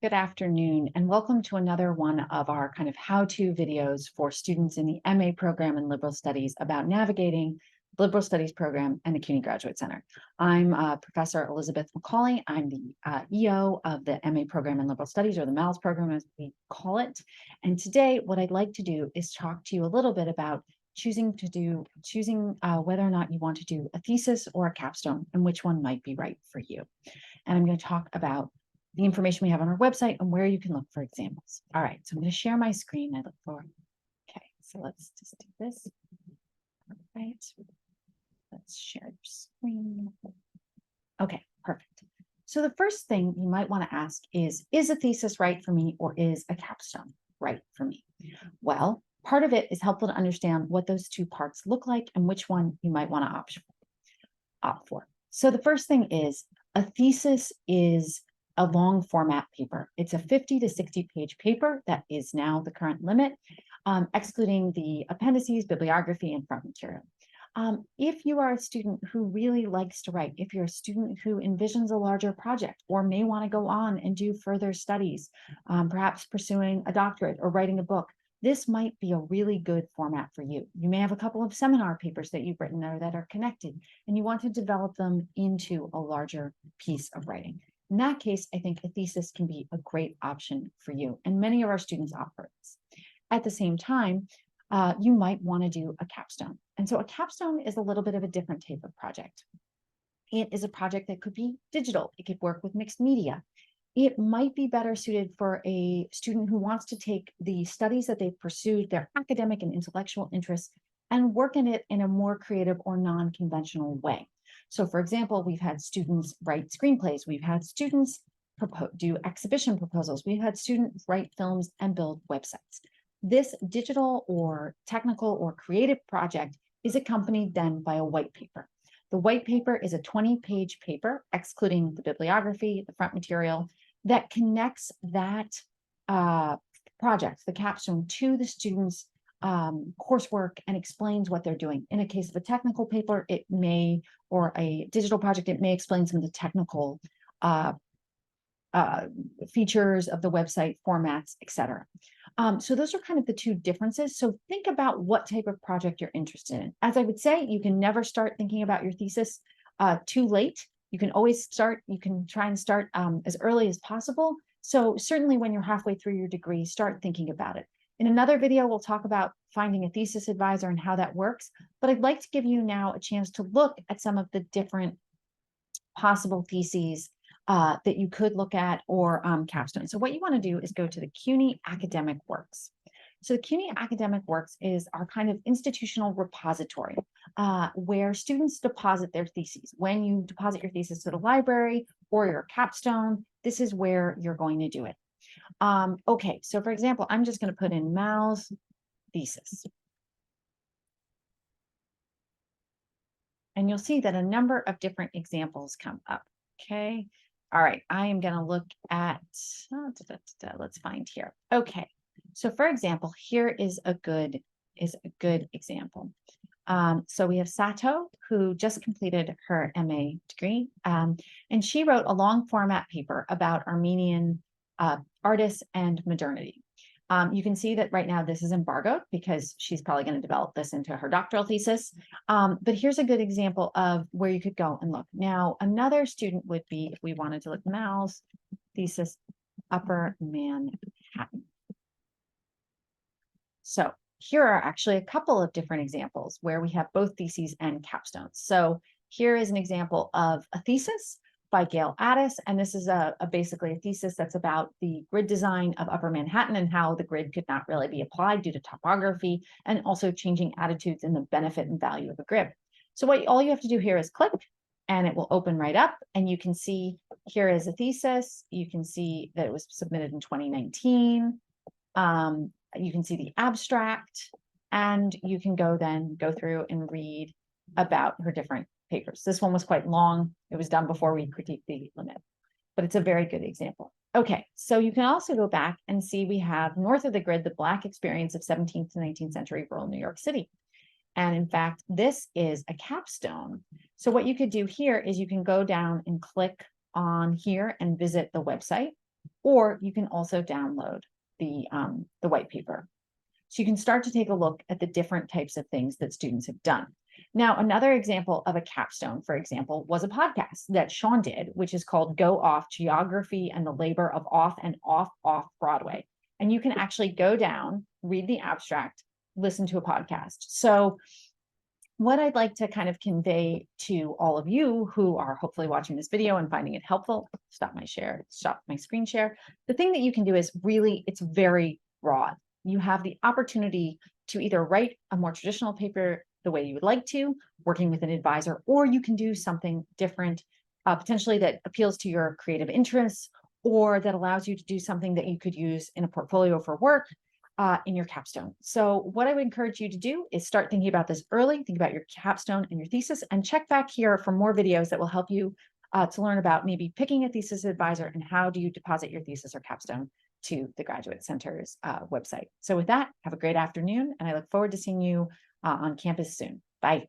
Good afternoon, and welcome to another one of our kind of how-to videos for students in the MA program in Liberal Studies about navigating the Liberal Studies program and the CUNY Graduate Center. I'm Professor Elizabeth McCauley. I'm the EO of the MA program in Liberal Studies, or the MALS program as we call it. And today, what I'd like to do is talk to you a little bit about choosing whether or not you want to do a thesis or a capstone and which one might be right for you. And I'm going to talk about the information we have on our website and where you can look for examples. All right, so I'm going to share my screen. I look forward. Okay, so let's just do this. All right, let's share your screen. Okay, perfect. So the first thing you might want to ask is a thesis right for me, or is a capstone right for me? Well, part of it is helpful to understand what those two parts look like and which one you might want to opt for. So the first thing is a thesis is a long format paper. It's a 50 to 60 page paper that is now the current limit, excluding the appendices, bibliography, and front material. If you are a student who really likes to write, if you're a student who envisions a larger project or may want to go on and do further studies, perhaps pursuing a doctorate or writing a book, this might be a really good format for you. You may have a couple of seminar papers that you've written there that are connected, and you want to develop them into a larger piece of writing. In that case, I think a thesis can be a great option for you, and many of our students opt for this. At the same time, you might want to do a capstone. And so a capstone is a little bit of a different type of project. It is a project that could be digital. It could work with mixed media. It might be better suited for a student who wants to take the studies that they've pursued, their academic and intellectual interests, and work in it in a more creative or non-conventional way. So for example, we've had students write screenplays. We've had students do exhibition proposals. We've had students write films and build websites. This digital or technical or creative project is accompanied then by a white paper. The white paper is a 20-page paper, excluding the bibliography, the front material, that connects that project, the capstone, to the students' coursework and explains what they're doing. In a case of a technical paper, it may, or a digital project, it may explain some of the technical features of the website, formats, etc. So those are kind of the two differences. So think about what type of project you're interested in. As I would say, you can never start thinking about your thesis too late. You can always start, you can try and start as early as possible. So certainly when you're halfway through your degree, start thinking about it. In another video, we'll talk about finding a thesis advisor and how that works. But I'd like to give you now a chance to look at some of the different possible theses that you could look at, or capstone. So what you want to do is go to the CUNY Academic Works. So the CUNY Academic Works is our kind of institutional repository where students deposit their theses. When you deposit your thesis to the library or your capstone, this is where you're going to do it. Okay, so for example, I'm just going to put in MALS thesis. And you'll see that a number of different examples come up. Okay. All right. I am going to look at, let's find here. Okay. So for example, here is a good example. So we have Sato, who just completed her MA degree, and she wrote a long format paper about Armenian artists and modernity. You can see that right now this is embargoed because she's probably going to develop this into her doctoral thesis. But here's a good example of where you could go and look. Now, another student would be, if we wanted to look, MALS thesis, Upper Manhattan. So here are actually a couple of different examples where we have both theses and capstones. So here is an example of a thesis by Gail Addis, and this is basically a thesis that's about the grid design of Upper Manhattan and how the grid could not really be applied due to topography, and also changing attitudes and the benefit and value of a grid. So all you have to do here is click, and it will open right up, and you can see here is a thesis. You can see that it was submitted in 2019. You can see the abstract, and you can go through and read about her different papers. This one was quite long. It was done before we critiqued the limit, but it's a very good example. Okay, so you can also go back and see we have north of the grid, the Black experience of 17th to 19th century rural New York City. And in fact, this is a capstone. So what you could do here is you can go down and click on here and visit the website. or you can also download the white paper. So you can start to take a look at the different types of things that students have done. Now, another example of a capstone, for example, was a podcast that Sean did, which is called Go Off: Geography and the Labor of Off and Off Broadway. And you can actually go down, read the abstract, listen to a podcast. So what I'd like to kind of convey to all of you who are hopefully watching this video and finding it helpful, stop my screen share. The thing that you can do is really, it's very broad. You have the opportunity to either write a more traditional paper the way you would like to, working with an advisor, or you can do something different, potentially that appeals to your creative interests, or that allows you to do something that you could use in a portfolio for work, in your capstone. So what I would encourage you to do is start thinking about this early, think about your capstone and your thesis, and check back here for more videos that will help you to learn about maybe picking a thesis advisor and how do you deposit your thesis or capstone to the Graduate Center's website. So with that, have a great afternoon, and I look forward to seeing you on campus soon. Bye.